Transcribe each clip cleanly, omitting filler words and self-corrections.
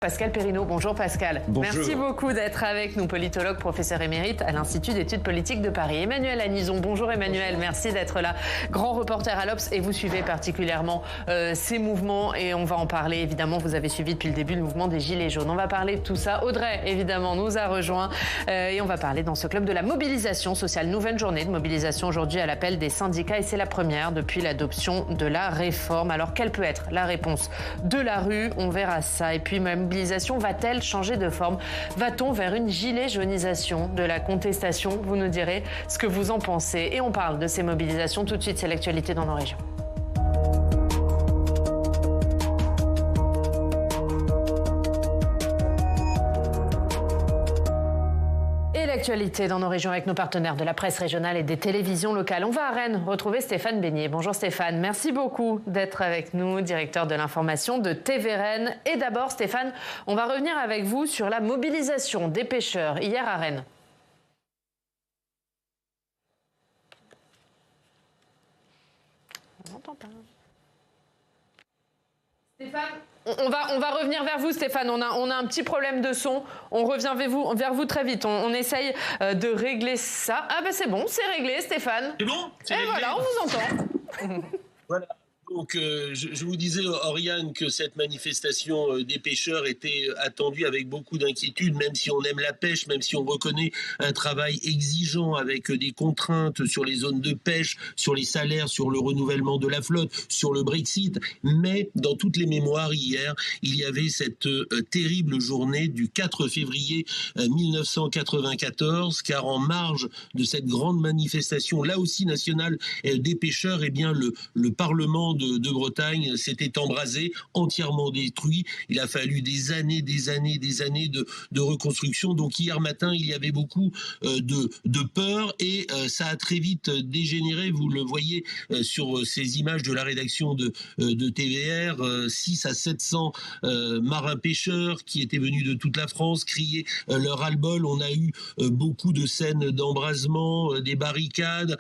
Pascal Perrineau, bonjour Pascal. Bonjour. Merci beaucoup d'être avec nous, politologue, professeur émérite à l'Institut d'études politiques de Paris. Emmanuel Anison, bonjour Emmanuel, merci d'être là. Grand reporter à l'Obs et vous suivez particulièrement ces mouvements et on va en parler évidemment. Vous avez suivi depuis le début le mouvement des Gilets jaunes. On va parler de tout ça. Audrey, évidemment, nous a rejoint et on va parler dans ce club de la mobilisation sociale. Nouvelle journée de mobilisation aujourd'hui à l'appel des syndicats et c'est la première depuis l'adoption de la réforme. Alors quelle peut être la réponse de la rue? On verra ça. Et puis même mobilisation va-t-elle changer de forme? Va-t-on vers une gilet jaunisation de la contestation? Vous nous direz ce que vous en pensez. Et on parle de ces mobilisations tout de suite. C'est l'actualité dans nos régions. L'actualité dans nos régions avec nos partenaires de la presse régionale et des télévisions locales. On va à Rennes retrouver Stéphane Beignet. Bonjour Stéphane, merci beaucoup d'être avec nous, directeur de l'information de TV Rennes. Et d'abord Stéphane, on va revenir avec vous sur la mobilisation des pêcheurs hier à Rennes. On n'entend pas. Stéphane, on va revenir vers vous, Stéphane. On a un petit problème de son. On revient vers vous très vite. On essaye de régler ça. Ah ben c'est bon, c'est réglé, Stéphane. C'est bon? Et voilà, on vous entend. Voilà. Donc, je vous disais, Oriane, que cette manifestation des pêcheurs était attendue avec beaucoup d'inquiétude, même si on aime la pêche, même si on reconnaît un travail exigeant avec des contraintes sur les zones de pêche, sur les salaires, sur le renouvellement de la flotte, sur le Brexit. Mais dans toutes les mémoires, hier, il y avait cette terrible journée du 4 février 1994, car en marge de cette grande manifestation, là aussi nationale, des pêcheurs, eh bien, le Parlement de Bretagne s'était embrasé, entièrement détruit. Il a fallu des années de reconstruction. Donc hier matin, il y avait beaucoup de peur et ça a très vite dégénéré. Vous le voyez sur ces images de la rédaction de TVR, 6 à 700 marins pêcheurs qui étaient venus de toute la France crier leur ras-le-bol. On a eu beaucoup de scènes d'embrasement, des barricades,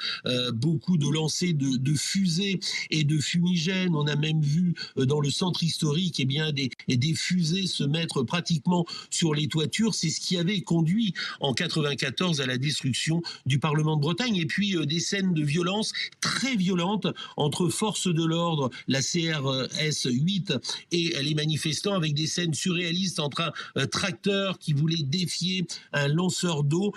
beaucoup de lancers de fusées et de fumigènes. On a même vu dans le centre historique des fusées se mettre pratiquement sur les toitures. C'est ce qui avait conduit en 94 à la destruction du Parlement de Bretagne. Et puis des scènes de violence très violentes entre forces de l'ordre, la CRS 8 et les manifestants, avec des scènes surréalistes entre un tracteur qui voulait défier un lanceur d'eau.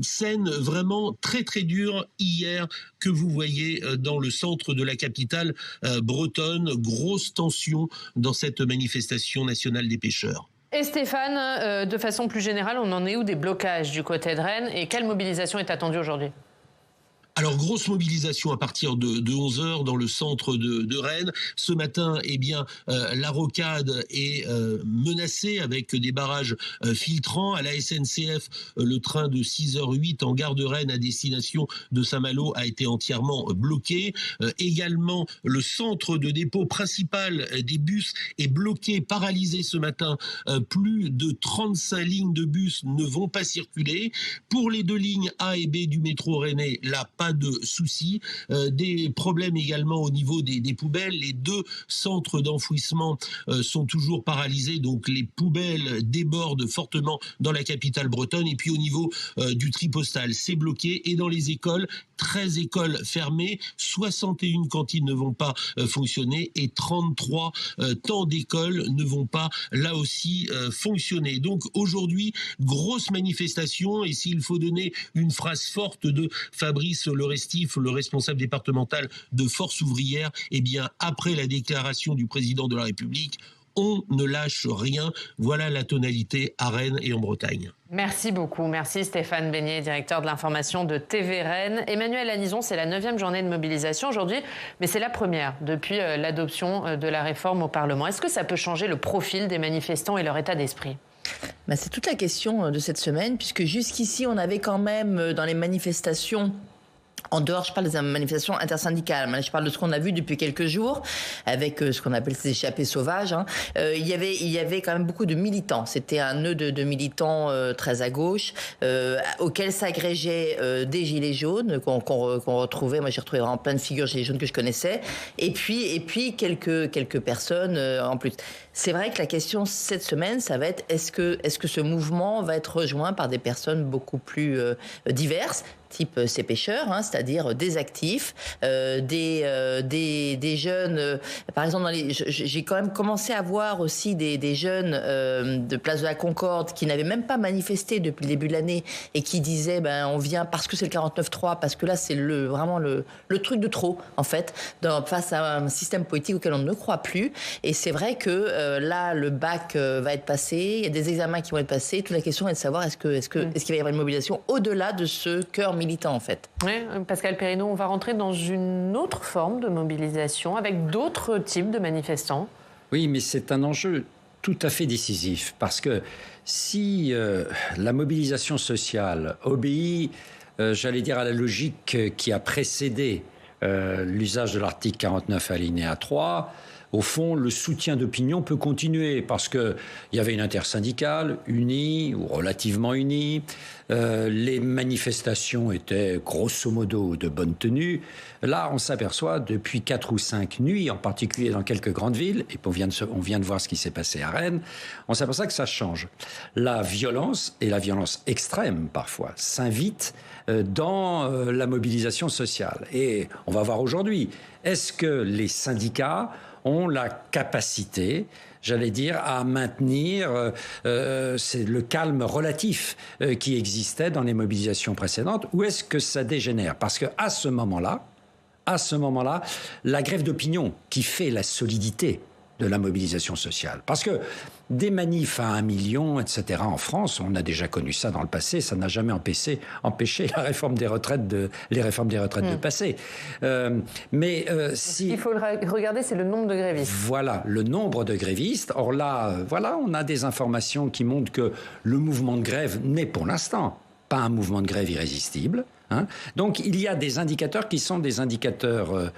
Scène vraiment très très dure hier que vous voyez dans le centre de la capitale bretonne. Grosse tension dans cette manifestation nationale des pêcheurs. Et Stéphane, de façon plus générale, on en est où des blocages du côté de Rennes et quelle mobilisation est attendue aujourd'hui ? Alors, grosse mobilisation à partir de 11h dans le centre de Rennes. Ce matin, eh bien, la rocade est menacée avec des barrages filtrants. À la SNCF, le train de 6h08 en gare de Rennes à destination de Saint-Malo a été entièrement bloqué. Également, le centre de dépôt principal des bus est bloqué, paralysé ce matin. Plus de 35 lignes de bus ne vont pas circuler. Pour les 2 lignes A et B du métro rennais, là, pas de soucis. Des problèmes également au niveau des poubelles. Les 2 centres d'enfouissement sont toujours paralysés, donc les poubelles débordent fortement dans la capitale bretonne. Et puis au niveau du tri postal, c'est bloqué. Et dans les écoles, 13 écoles fermées, 61 cantines ne vont pas fonctionner et 33 temps d'école ne vont pas là aussi fonctionner. Donc aujourd'hui, grosse manifestation, et s'il faut donner une phrase forte de Fabrice Lerestif, le responsable départemental de Force ouvrière, eh bien après la déclaration du président de la République, on ne lâche rien. Voilà la tonalité à Rennes et en Bretagne. Merci beaucoup. Merci Stéphane Beignet, directeur de l'information de TV Rennes. Emmanuel Anison, c'est la 9e journée de mobilisation aujourd'hui, mais c'est la première depuis l'adoption de la réforme au Parlement. Est-ce que ça peut changer le profil des manifestants et leur état d'esprit ? C'est toute la question de cette semaine, puisque jusqu'ici, on avait quand même dans les manifestations En dehors, je parle des manifestations intersyndicales. Je parle de ce qu'on a vu depuis quelques jours avec ce qu'on appelle ces échappées sauvages. Il y avait quand même beaucoup de militants. C'était un nœud de militants très à gauche auxquels s'agrégeaient des gilets jaunes qu'on retrouvait. Moi, j'ai retrouvé vraiment plein de figures gilets jaunes que je connaissais. Et puis quelques personnes en plus. C'est vrai que la question cette semaine, ça va être est-ce que ce mouvement va être rejoint par des personnes beaucoup plus diverses, type ces pêcheurs, c'est-à-dire des actifs, des jeunes. Par exemple, j'ai quand même commencé à voir aussi des jeunes de Place de la Concorde qui n'avaient même pas manifesté depuis le début de l'année et qui disaient on vient parce que c'est le 49-3, parce que là c'est vraiment le truc de trop en fait, face à un système politique auquel on ne croit plus. Et c'est vrai que là le bac va être passé, il y a des examens qui vont être passés. Toute la question est de savoir est-ce qu'il va y avoir une mobilisation au-delà de ce cœur militant en fait. Oui, Pascal Perrineau, on va rentrer dans une autre forme de mobilisation avec d'autres types de manifestants. Oui, mais c'est un enjeu tout à fait décisif parce que si la mobilisation sociale obéit, j'allais dire, à la logique qui a précédé l'usage de l'article 49 alinéa 3, au fond, le soutien d'opinion peut continuer parce qu'il y avait une intersyndicale unie ou relativement unie. Les manifestations étaient grosso modo de bonne tenue. Là, on s'aperçoit depuis 4 ou 5 nuits, en particulier dans quelques grandes villes, et on vient de voir ce qui s'est passé à Rennes, on s'aperçoit que ça change. La violence, et la violence extrême parfois, s'invite dans la mobilisation sociale. Et on va voir aujourd'hui, est-ce que les syndicats ont la capacité, j'allais dire, à maintenir c'est le calme relatif qui existait dans les mobilisations précédentes, ou est-ce que ça dégénère? Parce qu'à ce moment-là, la grève d'opinion qui fait la solidité de la mobilisation sociale. Parce que des manifs à 1 million, etc. en France, on a déjà connu ça dans le passé, ça n'a jamais empêché la réforme des retraites de passer. Si... Il faut regarder, c'est le nombre de grévistes. Voilà, le nombre de grévistes. Or là, on a des informations qui montrent que le mouvement de grève n'est pour l'instant pas un mouvement de grève irrésistible. Donc il y a des indicateurs qui sont des indicateurs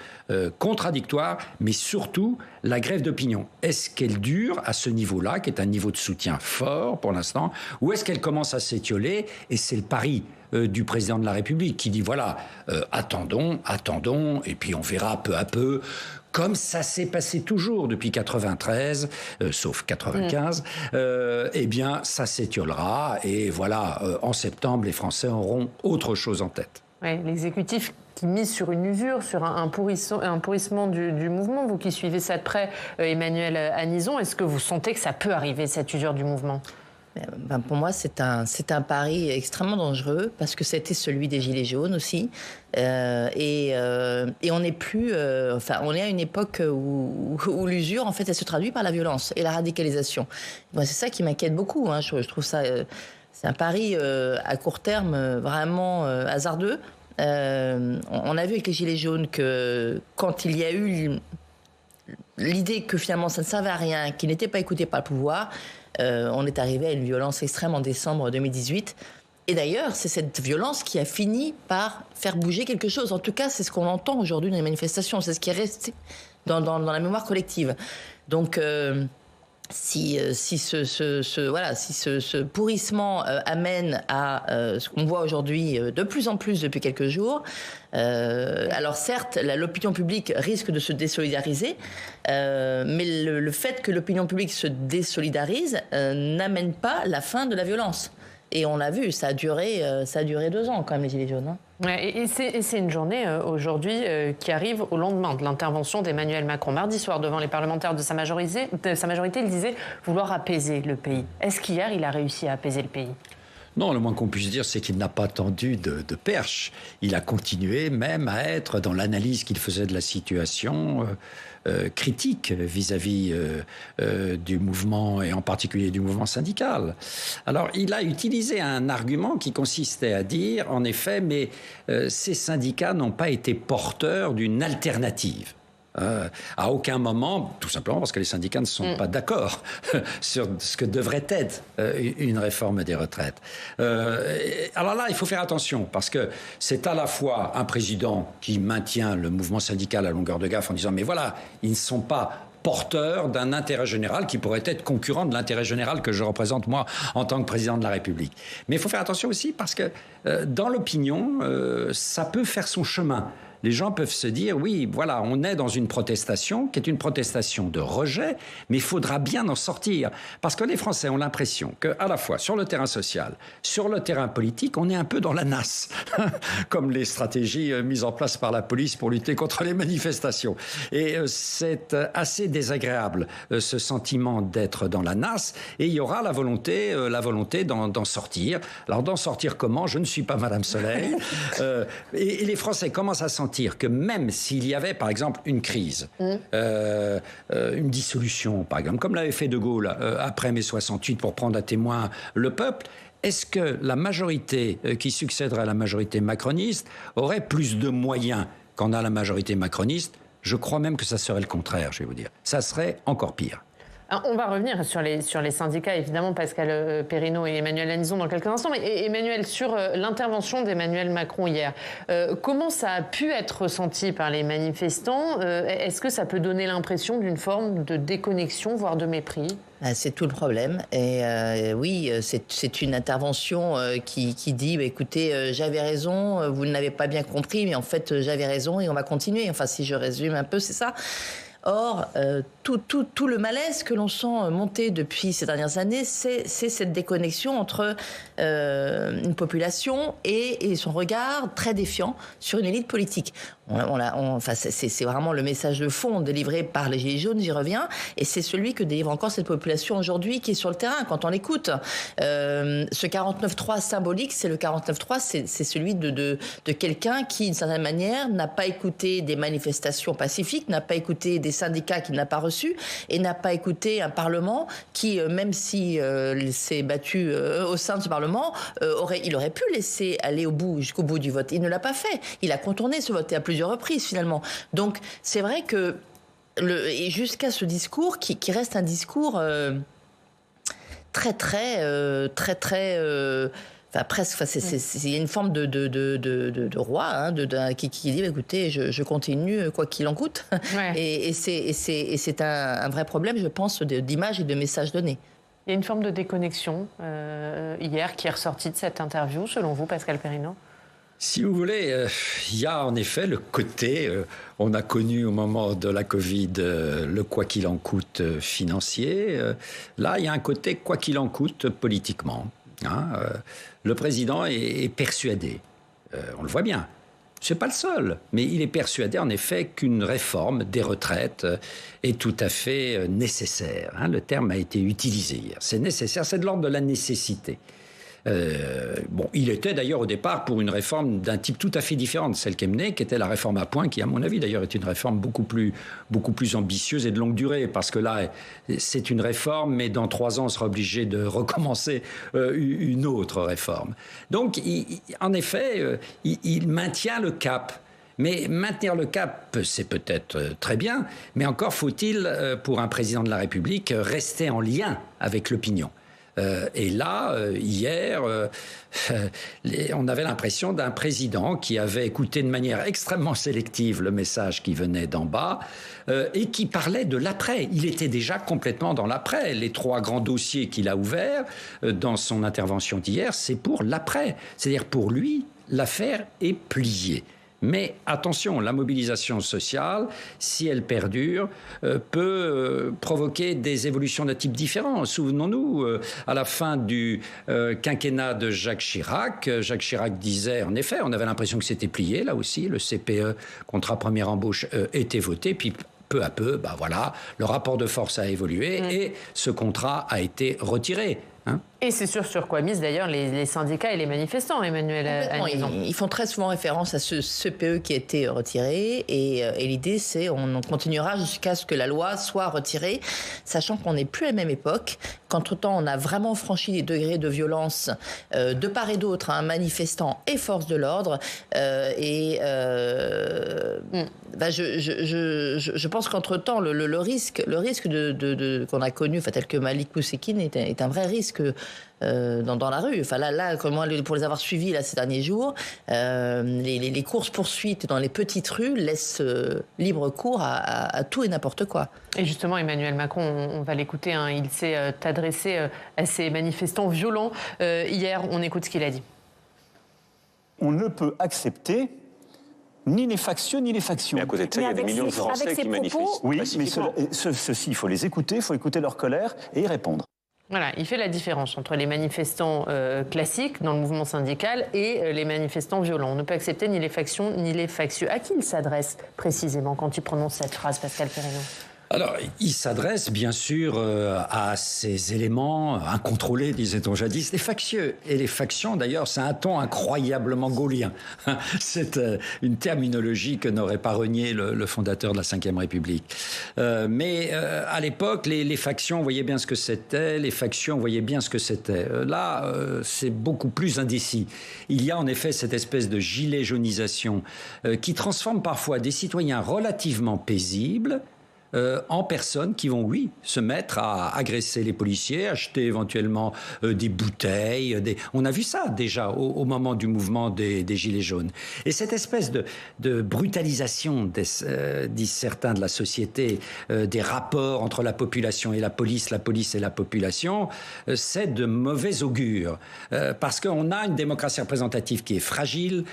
contradictoires, mais surtout la grève d'opinion. Est-ce qu'elle dure à ce niveau-là, qui est un niveau de soutien fort pour l'instant, ou est-ce qu'elle commence à s'étioler? Et c'est le pari du président de la République qui dit attendons, et puis on verra peu à peu. Comme ça s'est passé toujours depuis 93, sauf 95, eh bien, ça s'étiolera. Et en septembre, les Français auront autre chose en tête. Ouais, l'exécutif qui mise sur une usure, sur un pourrissement du mouvement, vous qui suivez ça de près, Emmanuel Anison, est-ce que vous sentez que ça peut arriver, cette usure du mouvement ? Pour moi, c'est un pari extrêmement dangereux parce que c'était celui des Gilets jaunes aussi. Et on n'est plus... on est à une époque où l'usure, en fait, elle se traduit par la violence et la radicalisation. Moi, c'est ça qui m'inquiète beaucoup. Je trouve ça... c'est un pari à court terme vraiment hasardeux. On a vu avec les Gilets jaunes que quand il y a eu l'idée que finalement ça ne servait à rien, qu'ils n'étaient pas écoutés par le pouvoir... on est arrivé à une violence extrême en décembre 2018. Et d'ailleurs, c'est cette violence qui a fini par faire bouger quelque chose. En tout cas, c'est ce qu'on entend aujourd'hui dans les manifestations. C'est ce qui est resté dans la mémoire collective. Donc, si ce pourrissement amène à ce qu'on voit aujourd'hui de plus en plus depuis quelques jours, alors certes, l'opinion publique risque de se désolidariser, mais le fait que l'opinion publique se désolidarise n'amène pas la fin de la violence. Et on l'a vu, ça a duré 2 ans quand même, les Gilets jaunes. Ouais, et c'est une journée aujourd'hui qui arrive au lendemain de l'intervention d'Emmanuel Macron. Mardi soir, devant les parlementaires de sa majorité, il disait vouloir apaiser le pays. Est-ce qu'hier, il a réussi à apaiser le pays ? Non, le moins qu'on puisse dire, c'est qu'il n'a pas tendu de perche. Il a continué même à être dans l'analyse qu'il faisait de la situation critique vis-à-vis du mouvement, et en particulier du mouvement syndical. Alors, il a utilisé un argument qui consistait à dire, en effet, mais ces syndicats n'ont pas été porteurs d'une alternative. À aucun moment, tout simplement parce que les syndicats ne sont pas d'accord sur ce que devrait être une réforme des retraites. Alors là, il faut faire attention, parce que c'est à la fois un président qui maintient le mouvement syndical à longueur de gaffe en disant « mais voilà, ils ne sont pas porteur d'un intérêt général qui pourrait être concurrent de l'intérêt général que je représente moi en tant que président de la République. » Mais il faut faire attention aussi parce que dans l'opinion, ça peut faire son chemin. Les gens peuvent se dire, oui, voilà, on est dans une protestation qui est une protestation de rejet, mais il faudra bien en sortir. Parce que les Français ont l'impression qu'à la fois sur le terrain social, sur le terrain politique, on est un peu dans la nasse, comme les stratégies mises en place par la police pour lutter contre les manifestations. Et c'est assez désagréable, ce sentiment d'être dans la nasse, et il y aura la volonté d'en sortir. Alors d'en sortir comment ? Je ne suis pas Madame Soleil. Et les Français commencent à sentir que même s'il y avait, par exemple, une crise, une dissolution, par exemple, comme l'avait fait De Gaulle après mai 68 pour prendre à témoin le peuple, est-ce que la majorité qui succéderait à la majorité macroniste aurait plus de moyens qu'en a la majorité macroniste ? Je crois même que ça serait le contraire, je vais vous dire. Ça serait encore pire. On va revenir sur les syndicats, évidemment, Pascal Perrineau et Emmanuel Lanizon dans quelques instants. Mais Emmanuel, sur l'intervention d'Emmanuel Macron hier, comment ça a pu être ressenti par les manifestants ? Est-ce que ça peut donner l'impression d'une forme de déconnexion, voire de mépris ? C'est tout le problème. Et oui, c'est une intervention qui dit écoutez, j'avais raison, vous ne l'avez pas bien compris, mais en fait, j'avais raison et on va continuer. Enfin, si je résume un peu, c'est ça. Or, tout le malaise que l'on sent monter depuis ces dernières années, c'est cette déconnexion entre une population et son regard très défiant sur une élite politique. C'est vraiment le message de fond délivré par les Gilets jaunes, j'y reviens, et c'est celui que délivre encore cette population aujourd'hui qui est sur le terrain quand on l'écoute. Ce 49.3 symbolique, c'est le 49.3, c'est celui de quelqu'un qui, d'une certaine manière, n'a pas écouté des manifestations pacifiques, n'a pas écouté des syndicats qu'il n'a pas reçus, et n'a pas écouté un Parlement qui, même si s'est battu au sein de ce Parlement, il aurait pu laisser aller jusqu'au bout du vote. Il ne l'a pas fait. Il a contourné ce vote et à plusieurs reprises finalement. Donc c'est vrai que et jusqu'à ce discours qui reste un discours très enfin, presque, il y a une forme de roi qui dit écoutez, je continue quoi qu'il en coûte. Ouais. Et c'est un vrai problème, je pense, d'image et de message donné. Il y a une forme de déconnexion hier qui est ressortie de cette interview, selon vous, Pascal Perrineau ? Si vous voulez, il y a en effet le côté, on a connu au moment de la Covid le quoi qu'il en coûte financier. Là, il y a un côté quoi qu'il en coûte politiquement. Le président est persuadé, on le voit bien, c'est pas le seul, mais il est persuadé en effet qu'une réforme des retraites est tout à fait nécessaire. Le terme a été utilisé hier, c'est nécessaire, c'est de l'ordre de la nécessité. Il était d'ailleurs au départ pour une réforme d'un type tout à fait différent de celle qu'est menée, qui était la réforme à points, qui à mon avis d'ailleurs est une réforme beaucoup plus ambitieuse et de longue durée, parce que là c'est une réforme, mais dans 3 ans on sera obligé de recommencer une autre réforme. Donc en effet, il maintient le cap. Mais maintenir le cap, c'est peut-être très bien, mais encore faut-il, pour un président de la République, rester en lien avec l'opinion. Et là, hier, on avait l'impression d'un président qui avait écouté de manière extrêmement sélective le message qui venait d'en bas et qui parlait de l'après. Il était déjà complètement dans l'après. Les 3 grands dossiers qu'il a ouverts dans son intervention d'hier, c'est pour l'après. C'est-à-dire pour lui, l'affaire est pliée. Mais attention, la mobilisation sociale, si elle perdure, peut provoquer des évolutions de type différent. Souvenons-nous, à la fin du quinquennat de Jacques Chirac disait, en effet, on avait l'impression que c'était plié, là aussi, le CPE, contrat première embauche, était voté, puis peu à peu, le rapport de force a évolué et ce contrat a été retiré. Et c'est sur quoi misent d'ailleurs les syndicats et les manifestants, Emmanuel Anison. Ils font très souvent référence à ce CPE qui a été retiré et l'idée c'est on continuera jusqu'à ce que la loi soit retirée, sachant qu'on n'est plus à la même époque, qu'entre-temps on a vraiment franchi les degrés de violence de part et d'autre, manifestants et forces de l'ordre je pense qu'entre-temps le risque qu'on a connu, tel que Malik Oussekine est un vrai risque dans la rue. Enfin là, pour les avoir suivis ces derniers jours, les courses-poursuites dans les petites rues laissent libre cours à tout et n'importe quoi. Et justement, Emmanuel Macron, on va l'écouter, il s'est adressé à ces manifestants violents. Hier, on écoute ce qu'il a dit. On ne peut accepter ni les factieux ni les factions. Mais à côté de ça, il y a des millions de Français qui manifestent. Oui, mais ceux-ci, il faut les écouter, il faut écouter leur colère et y répondre. Voilà, il fait la différence entre les manifestants classiques dans le mouvement syndical et les manifestants violents. On ne peut accepter ni les factions ni les factieux. À qui il s'adresse précisément quand il prononce cette phrase, Pascal Perrineau ? Alors, il s'adresse bien sûr à ces éléments incontrôlés, disait-on jadis, les factieux. Et les factions, d'ailleurs, c'est un ton incroyablement gaullien. C'est une terminologie que n'aurait pas renié le fondateur de la Ve République. Mais à l'époque, les factions voyaient bien ce que c'était, les factions voyaient bien ce que c'était. Là, c'est beaucoup plus indécis. Il y a en effet cette espèce de gilet jaunisation qui transforme parfois des citoyens relativement paisibles en personnes qui vont, oui, se mettre à agresser les policiers, acheter éventuellement des bouteilles. On a vu ça déjà au moment du mouvement des Gilets jaunes. Et cette espèce de brutalisation, disent certains, de la société, des rapports entre la population et la police et la population, c'est de mauvais augure. Parce qu'on a une démocratie représentative qui est fragile,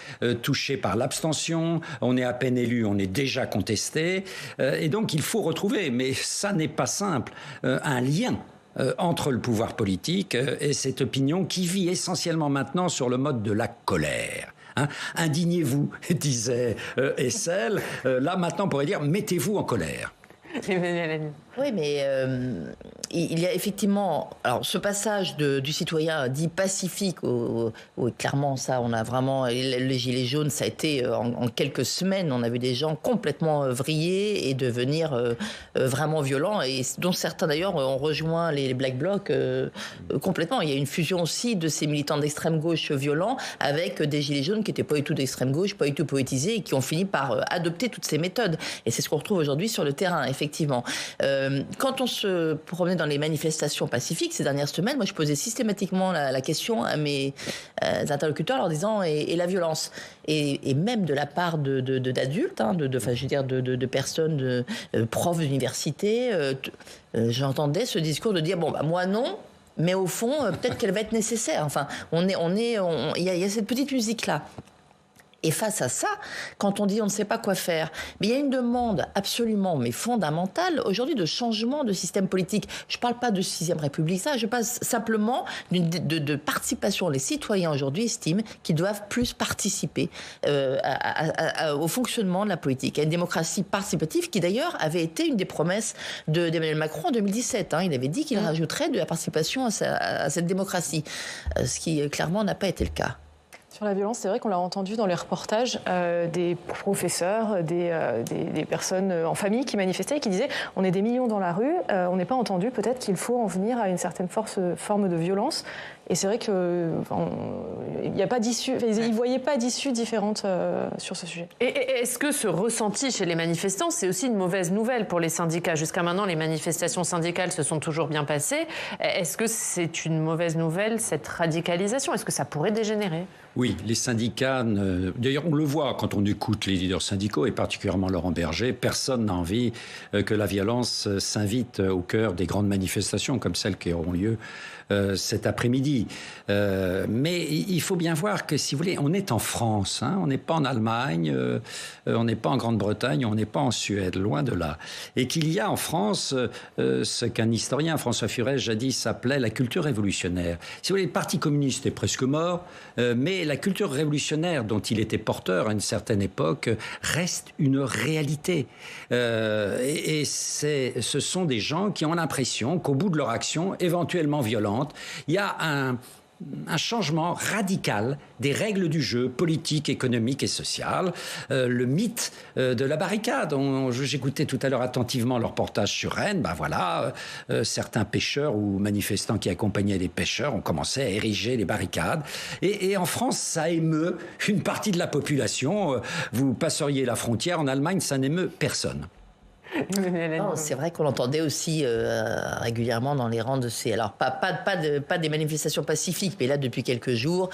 touchée par l'abstention, on est à peine élu, on est déjà contesté, et donc il faut retrouver, mais ça n'est pas simple, un lien entre le pouvoir politique et cette opinion qui vit essentiellement maintenant sur le mode de la colère. Indignez-vous, disait Hessel. Là, maintenant, on pourrait dire, mettez-vous en colère. Oui, mais il y a effectivement ce passage du citoyen dit pacifique où clairement ça, on a vraiment les gilets jaunes, ça a été en quelques semaines, on a vu des gens complètement vriller et devenir vraiment violents, et dont certains d'ailleurs ont rejoint les Black Blocs complètement. Il y a une fusion aussi de ces militants d'extrême gauche violents avec des gilets jaunes qui n'étaient pas du tout d'extrême gauche, pas du tout poétisés, et qui ont fini par adopter toutes ces méthodes. Et c'est ce qu'on retrouve aujourd'hui sur le terrain, effectivement. Quand on se promenait dans les manifestations pacifiques ces dernières semaines, moi je posais systématiquement la question à mes interlocuteurs en leur disant et la violence, et même de la part d'adultes, de personnes, profs d'université, j'entendais ce discours de dire moi non, mais au fond peut-être qu'elle va être nécessaire. Enfin, il y a cette petite musique là. Et face à ça, quand on dit on ne sait pas quoi faire, mais il y a une demande absolument fondamentale aujourd'hui de changement de système politique. Je ne parle pas de 6e République, je parle simplement de participation. Les citoyens aujourd'hui estiment qu'ils doivent plus participer au fonctionnement de la politique, à une démocratie participative qui d'ailleurs avait été une des promesses d'Emmanuel Macron en 2017. Il avait dit qu'il rajouterait de la participation à cette démocratie, ce qui clairement n'a pas été le cas. Sur la violence, c'est vrai qu'on l'a entendu dans les reportages des professeurs, des personnes en famille qui manifestaient et qui disaient on est des millions dans la rue, on n'est pas entendu, peut-être qu'il faut en venir à une certaine forme de violence. Et c'est vrai qu'il n'y a pas d'issue, ils ne voyaient pas d'issue différente sur ce sujet. Et est-ce que ce ressenti chez les manifestants, c'est aussi une mauvaise nouvelle pour les syndicats ? Jusqu'à maintenant, les manifestations syndicales se sont toujours bien passées. Est-ce que c'est une mauvaise nouvelle, cette radicalisation ? Est-ce que ça pourrait dégénérer ? Oui, les syndicats, d'ailleurs on le voit quand on écoute les leaders syndicaux, et particulièrement Laurent Berger, personne n'a envie que la violence s'invite au cœur des grandes manifestations comme celles qui auront lieu cet après-midi. Mais il faut bien voir que, si vous voulez, on est en France, on n'est pas en Allemagne, on n'est pas en Grande-Bretagne, on n'est pas en Suède, loin de là. Et qu'il y a en France ce qu'un historien, François Furet, jadis appelait la culture révolutionnaire. Si vous voulez, le Parti communiste est presque mort, mais la culture révolutionnaire dont il était porteur à une certaine époque reste une réalité. Et ce sont des gens qui ont l'impression qu'au bout de leur action, éventuellement violente, suivante. Il y a un changement radical des règles du jeu politique, économique et social. Le mythe de la barricade. J'écoutais tout à l'heure attentivement le reportage sur Rennes. Certains pêcheurs ou manifestants qui accompagnaient les pêcheurs ont commencé à ériger les barricades. Et en France, ça émeut une partie de la population. Vous passeriez la frontière, en Allemagne, ça n'émeut personne. Non, c'est vrai qu'on l'entendait aussi régulièrement dans les rangs de ces... Alors, pas des manifestations pacifiques, mais là, depuis quelques jours,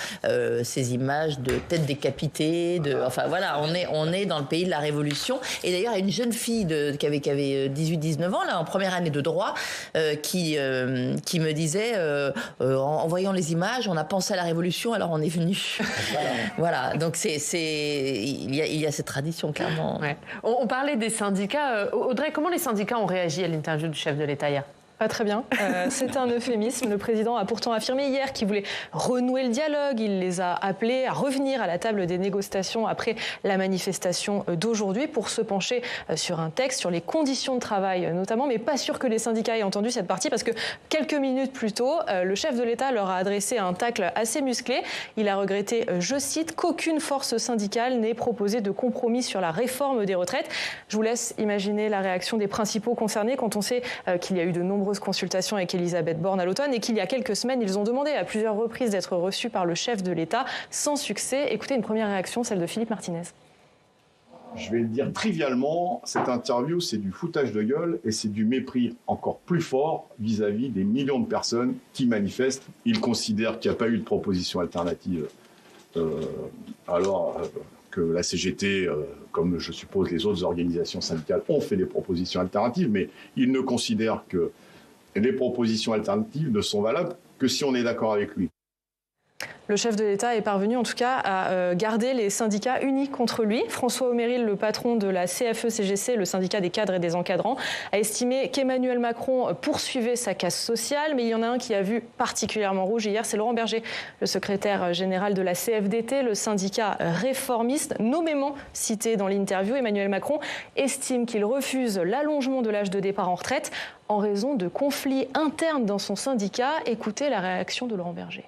ces images de têtes décapitées, enfin voilà, on est dans le pays de la Révolution. Et d'ailleurs, il y a une jeune fille qui avait 18-19 ans, là, en première année de droit, qui me disait, en voyant les images, on a pensé à la Révolution, alors on est venu. Voilà, donc il y a cette tradition, clairement. Ouais. On parlait des syndicats. Audrey, comment les syndicats ont réagi à l'interview du chef de l'État hier ? Pas très bien. C'est un euphémisme. Le président a pourtant affirmé hier qu'il voulait renouer le dialogue. Il les a appelés à revenir à la table des négociations après la manifestation d'aujourd'hui pour se pencher sur un texte, sur les conditions de travail notamment, mais pas sûr que les syndicats aient entendu cette partie parce que quelques minutes plus tôt, le chef de l'État leur a adressé un tacle assez musclé. Il a regretté, je cite, qu'aucune force syndicale n'ait proposé de compromis sur la réforme des retraites. Je vous laisse imaginer la réaction des principaux concernés quand on sait qu'il y a eu de nombreuses consultations avec Elisabeth Borne à l'automne et qu'il y a quelques semaines, ils ont demandé à plusieurs reprises d'être reçus par le chef de l'État sans succès. Écoutez une première réaction, celle de Philippe Martinez. Je vais le dire trivialement, cette interview, c'est du foutage de gueule et c'est du mépris encore plus fort vis-à-vis des millions de personnes qui manifestent. Ils considèrent qu'il n'y a pas eu de proposition alternative alors que la CGT, comme je suppose les autres organisations syndicales, ont fait des propositions alternatives, mais ils ne considèrent que les propositions alternatives ne sont valables que si on est d'accord avec lui. Le chef de l'État est parvenu en tout cas à garder les syndicats unis contre lui. François Aumeril, le patron de la CFE-CGC, le syndicat des cadres et des encadrants, a estimé qu'Emmanuel Macron poursuivait sa casse sociale. Mais il y en a un qui a vu particulièrement rouge hier, c'est Laurent Berger, le secrétaire général de la CFDT, le syndicat réformiste, nommément cité dans l'interview. Emmanuel Macron estime qu'il refuse l'allongement de l'âge de départ en retraite en raison de conflits internes dans son syndicat. Écoutez la réaction de Laurent Berger.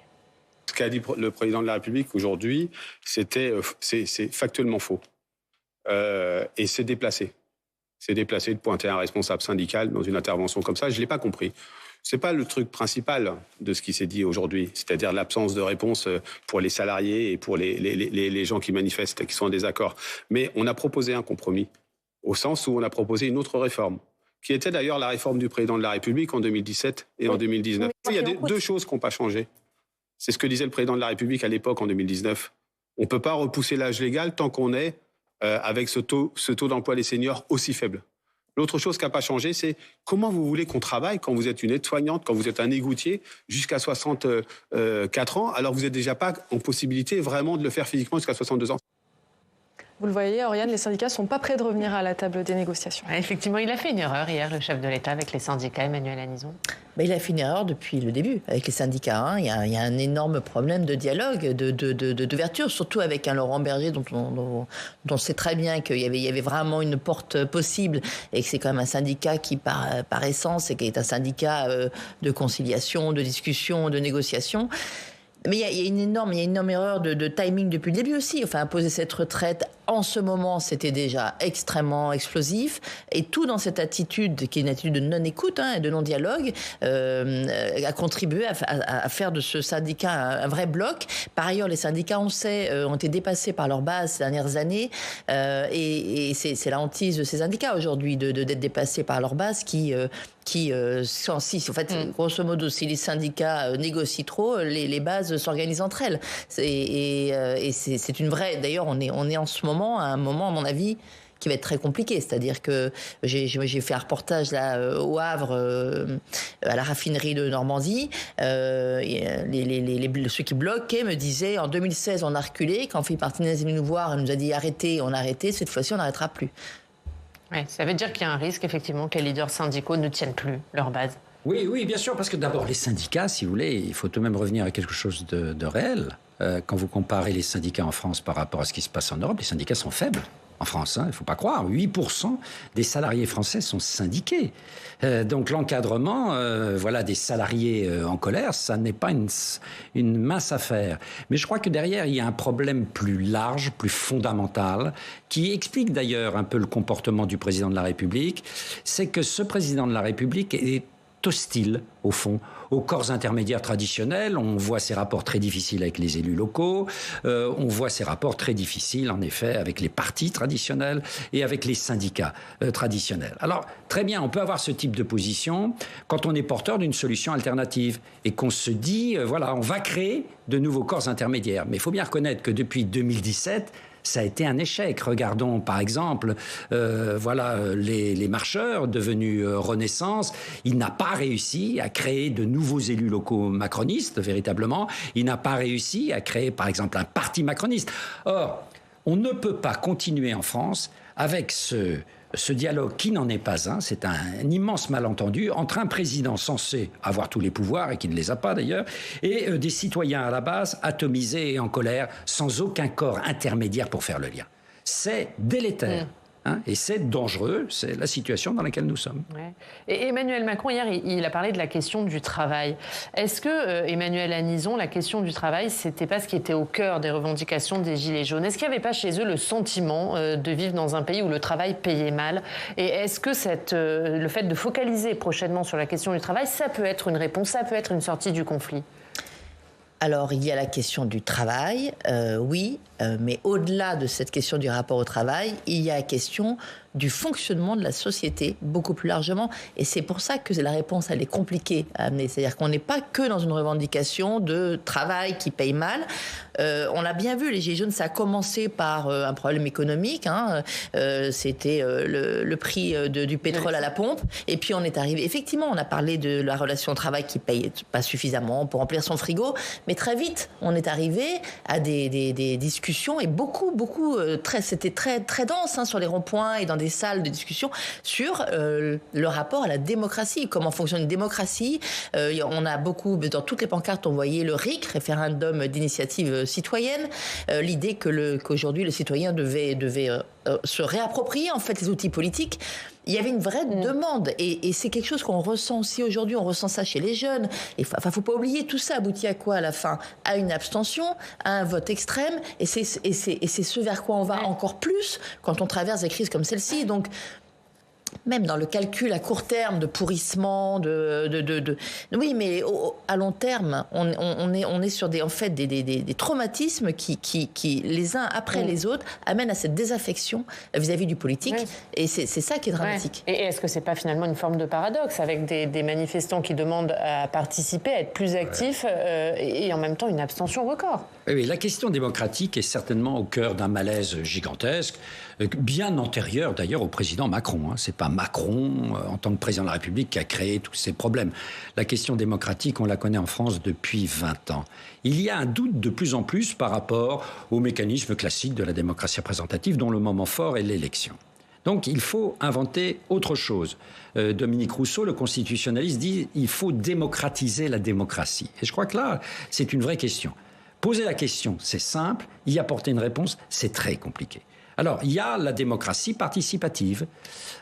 Ce qu'a dit le président de la République aujourd'hui, c'est factuellement faux. Et c'est déplacé. C'est déplacé de pointer un responsable syndical dans une intervention comme ça. Je ne l'ai pas compris. Ce n'est pas le truc principal de ce qui s'est dit aujourd'hui, c'est-à-dire l'absence de réponse pour les salariés et pour les gens qui manifestent et qui sont en désaccord. Mais on a proposé un compromis, au sens où on a proposé une autre réforme, qui était d'ailleurs la réforme du président de la République en 2017 et en 2019. Il y a deux choses qui n'ont pas changé. C'est ce que disait le président de la République à l'époque, en 2019. On ne peut pas repousser l'âge légal tant qu'on est avec ce taux d'emploi des seniors aussi faible. L'autre chose qui n'a pas changé, c'est comment vous voulez qu'on travaille quand vous êtes une aide-soignante, quand vous êtes un égoutier, jusqu'à 64 ans, alors vous n'êtes déjà pas en possibilité vraiment de le faire physiquement jusqu'à 62 ans. Vous le voyez, Oriane, les syndicats ne sont pas prêts de revenir à la table des négociations. Effectivement, il a fait une erreur hier, le chef de l'État, avec les syndicats, Emmanuel Anison. Il a fait une erreur depuis le début avec les syndicats. Il y a un énorme problème de dialogue, d'ouverture, surtout avec un Laurent Berger dont on sait très bien qu'il y avait vraiment une porte possible et que c'est quand même un syndicat qui, par essence, est un syndicat de conciliation, de discussion, de négociation. Mais il y a une énorme erreur de timing depuis le début aussi. Enfin, imposer cette retraite en ce moment, c'était déjà extrêmement explosif. Et tout dans cette attitude, qui est une attitude de non-écoute et de non-dialogue, a contribué à faire de ce syndicat un vrai bloc. Par ailleurs, les syndicats, on sait, ont été dépassés par leur base ces dernières années. Et c'est la hantise de ces syndicats aujourd'hui d'être dépassés par leur base qui en fait, grosso modo, si les syndicats négocient trop, les bases s'organisent entre elles. Et c'est une vraie... D'ailleurs, on est en ce moment à un moment, à mon avis, qui va être très compliqué. C'est-à-dire que j'ai fait un reportage là au Havre, à la raffinerie de Normandie. Ceux qui bloquaient me disaient, en 2016, on a reculé. Quand Philippe Martinez est venu nous voir, il nous a dit arrêtez, on a arrêté. Cette fois-ci, on n'arrêtera plus. Ouais, ça veut dire qu'il y a un risque, effectivement, que les leaders syndicaux ne tiennent plus leur base. Oui, bien sûr, parce que d'abord, les syndicats, si vous voulez, il faut tout de même revenir à quelque chose de réel. Quand vous comparez les syndicats en France par rapport à ce qui se passe en Europe, les syndicats sont faibles. en France, il ne faut pas croire. 8% des salariés français sont syndiqués. Donc l'encadrement des salariés en colère, ça n'est pas une mince affaire. Mais je crois que derrière, il y a un problème plus large, plus fondamental, qui explique d'ailleurs un peu le comportement du président de la République. C'est que ce président de la République est hostile, au fond, aux corps intermédiaires traditionnels. On voit ces rapports très difficiles avec les élus locaux, on voit ces rapports très difficiles, en effet, avec les partis traditionnels et avec les syndicats traditionnels. Alors, très bien, on peut avoir ce type de position quand on est porteur d'une solution alternative et qu'on se dit, on va créer de nouveaux corps intermédiaires. Mais il faut bien reconnaître que depuis 2017, ça a été un échec. Regardons par exemple les marcheurs devenus Renaissance. Il n'a pas réussi à créer de nouveaux élus locaux macronistes, véritablement. Il n'a pas réussi à créer par exemple un parti macroniste. Or, on ne peut pas continuer en France avec ce dialogue qui n'en est pas un, c'est un immense malentendu entre un président censé avoir tous les pouvoirs, et qui ne les a pas d'ailleurs, et des citoyens à la base atomisés et en colère, sans aucun corps intermédiaire pour faire le lien. C'est délétère. Et c'est dangereux, c'est la situation dans laquelle nous sommes. Ouais. Et Emmanuel Macron, hier, il a parlé de la question du travail. Est-ce que, Emmanuel Anison, la question du travail, c'était pas ce qui était au cœur des revendications des Gilets jaunes? Est-ce qu'il n'y avait pas chez eux le sentiment de vivre dans un pays où le travail payait mal? Et est-ce que le fait de focaliser prochainement sur la question du travail, ça peut être une réponse, ça peut être une sortie du conflit? Alors, il y a la question du travail, oui, mais au-delà de cette question du rapport au travail, il y a la question du fonctionnement de la société, beaucoup plus largement. Et c'est pour ça que la réponse, elle est compliquée à amener. C'est-à-dire qu'on n'est pas que dans une revendication de travail qui paye mal. On l'a bien vu, les Gilets jaunes, ça a commencé par un problème économique. C'était le prix du pétrole à la pompe. Et puis on est arrivé... Effectivement, on a parlé de la relation au travail qui paye pas suffisamment pour remplir son frigo. Mais très vite, on est arrivé à des discussions et c'était très, très dense sur les ronds-points et dans des salles de discussion sur le rapport à la démocratie, comment fonctionne une démocratie. On a beaucoup, dans toutes les pancartes, on voyait le RIC, référendum d'initiative citoyenne, l'idée qu'aujourd'hui le citoyen devait se réapproprier en fait les outils politiques. Il y avait une vraie demande et c'est quelque chose qu'on ressent aussi aujourd'hui, on ressent ça chez les jeunes. Faut pas oublier, tout ça aboutit à quoi à la fin? À une abstention, à un vote extrême et c'est ce vers quoi on va encore plus quand on traverse des crises comme celle-ci. Donc, même dans le calcul à court terme de pourrissement, oui, mais à long terme, on est sur des traumatismes qui les uns après les autres amènent à cette désaffection vis-à-vis du politique, et c'est ça qui est dramatique. Ouais. Et est-ce que c'est pas finalement une forme de paradoxe avec des manifestants qui demandent à participer, à être plus actifs et en même temps une abstention record? Oui, la question démocratique est certainement au cœur d'un malaise gigantesque, bien antérieur d'ailleurs au président Macron. C'est pas Macron, en tant que président de la République, qui a créé tous ces problèmes. La question démocratique, on la connaît en France depuis 20 ans. Il y a un doute de plus en plus par rapport au mécanisme classique de la démocratie représentative, dont le moment fort est l'élection. Donc il faut inventer autre chose. Dominique Rousseau, le constitutionnaliste, dit qu'il faut démocratiser la démocratie. Et je crois que là, c'est une vraie question. Poser la question, c'est simple. Y apporter une réponse, c'est très compliqué. Alors, il y a la démocratie participative.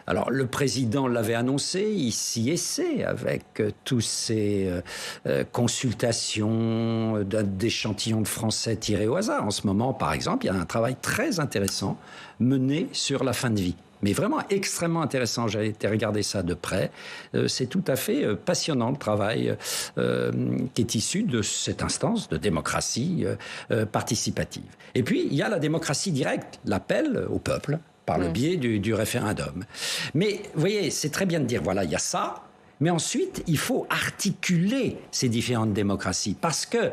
Alors, le président l'avait annoncé, il s'y essaie avec tous ces consultations d'échantillons de Français tirés au hasard. En ce moment, par exemple, il y a un travail très intéressant mené sur la fin de vie. Mais vraiment extrêmement intéressant. J'ai été regarder ça de près. C'est tout à fait passionnant, le travail qui est issu de cette instance de démocratie participative. Et puis, il y a la démocratie directe, l'appel au peuple par le biais du référendum. Mais, vous voyez, c'est très bien de dire, voilà, il y a ça. Mais ensuite, il faut articuler ces différentes démocraties. Parce que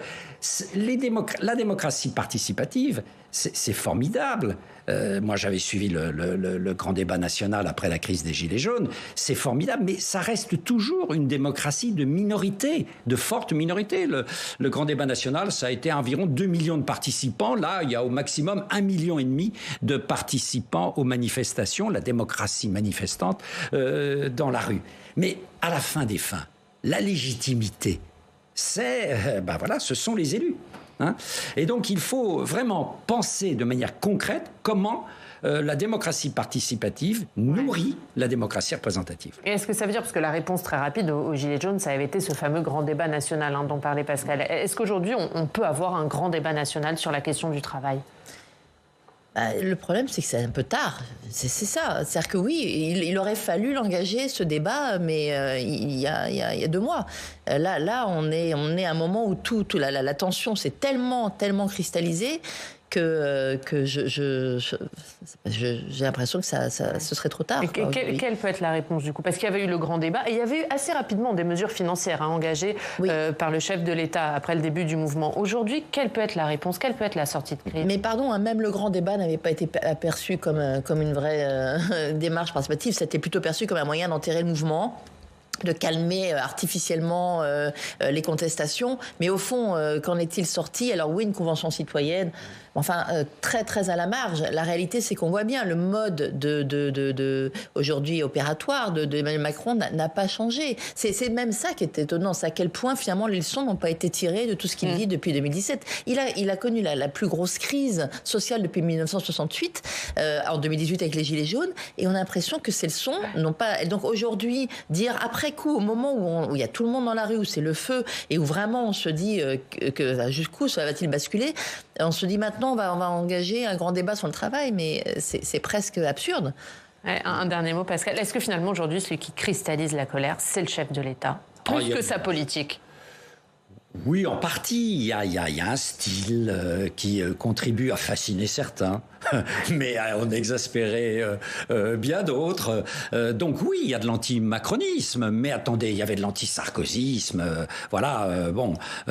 la démocratie participative, c'est formidable. Moi, j'avais suivi le grand débat national après la crise des Gilets jaunes. C'est formidable, mais ça reste toujours une démocratie de minorité, de forte minorité. Le grand débat national, ça a été environ 2 millions de participants. Là, il y a au maximum 1,5 million de participants aux manifestations, la démocratie manifestante dans la rue. Mais à la fin des fins, la légitimité, ce sont les élus. Hein. Et donc, il faut vraiment penser de manière concrète comment la démocratie participative nourrit la démocratie représentative. Et est-ce que ça veut dire, parce que la réponse très rapide aux Gilets jaunes, ça avait été ce fameux grand débat national dont parlait Pascal. Est-ce qu'aujourd'hui, on peut avoir un grand débat national sur la question du travail ? Le problème, c'est que c'est un peu tard. C'est ça. C'est-à-dire que oui, il aurait fallu l'engager, ce débat, mais il y a 2 mois. Là, on est à un moment où la tension s'est tellement cristallisée que j'ai l'impression que ce serait trop tard. Quelle peut être la réponse du coup? Parce qu'il y avait eu le grand débat et il y avait eu assez rapidement des mesures financières engagées par le chef de l'État après le début du mouvement. Aujourd'hui, quelle peut être la réponse? Quelle peut être la sortie de crise? Mais pardon, même le grand débat n'avait pas été aperçu comme une vraie démarche participative. C'était plutôt perçu comme un moyen d'enterrer le mouvement, de calmer artificiellement les contestations. Mais au fond, qu'en est-il sorti? Alors oui, une convention citoyenne, enfin, très, très à la marge. La réalité, c'est qu'on voit bien le mode aujourd'hui opératoire d'Emmanuel Macron n'a pas changé. C'est même ça qui est étonnant, c'est à quel point, finalement, les leçons n'ont pas été tirées de tout ce qu'il dit depuis 2017. Il a connu la plus grosse crise sociale depuis 1968, en 2018 avec les Gilets jaunes, et on a l'impression que ces leçons n'ont pas... Et donc aujourd'hui, dire après coup, au moment où il y a tout le monde dans la rue, où c'est le feu, et où vraiment on se dit que jusqu'où ça va-t-il basculer, on se dit maintenant on va engager un grand débat sur le travail, mais c'est presque absurde. Un dernier mot, Pascal. Est-ce que finalement aujourd'hui celui qui cristallise la colère, c'est le chef de l'État, plus que sa politique? Oui, en partie. Il y a un style qui contribue à fasciner certains, mais à en exaspérer bien d'autres. Donc oui, il y a de l'anti-macronisme, mais attendez, il y avait de l'anti-sarkozysme.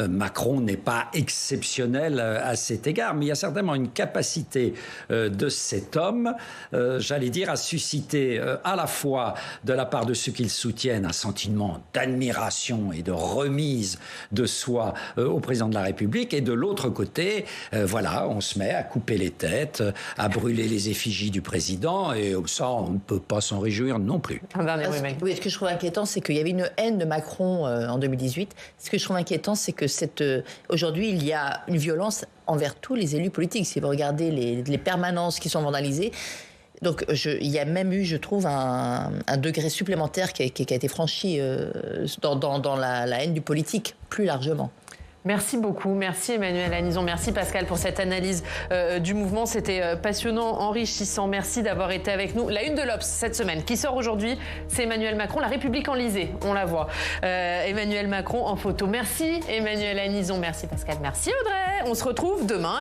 Macron n'est pas exceptionnel à cet égard, mais il y a certainement une capacité de cet homme, j'allais dire, à susciter à la fois de la part de ceux qui le soutiennent un sentiment d'admiration et de remise de soi au président de la République, et de l'autre côté, on se met à couper les têtes, à brûler les effigies du président, et ça, on ne peut pas s'en réjouir non plus. Oui, ce que je trouve inquiétant, c'est qu'il y avait une haine de Macron en 2018. Ce que je trouve inquiétant, c'est que aujourd'hui, il y a une violence envers tous les élus politiques. Si vous regardez les permanences qui sont vandalisées, donc il y a même eu, je trouve, un degré supplémentaire qui a été franchi dans la haine du politique, plus largement. Merci beaucoup, merci Emmanuelle Anison, merci Pascal pour cette analyse du mouvement, c'était passionnant, enrichissant, merci d'avoir été avec nous. La une de l'Obs cette semaine qui sort aujourd'hui, c'est Emmanuel Macron, la République enlisée, on la voit. Emmanuel Macron en photo. Merci Emmanuelle Anison, merci Pascal, merci Audrey, on se retrouve demain.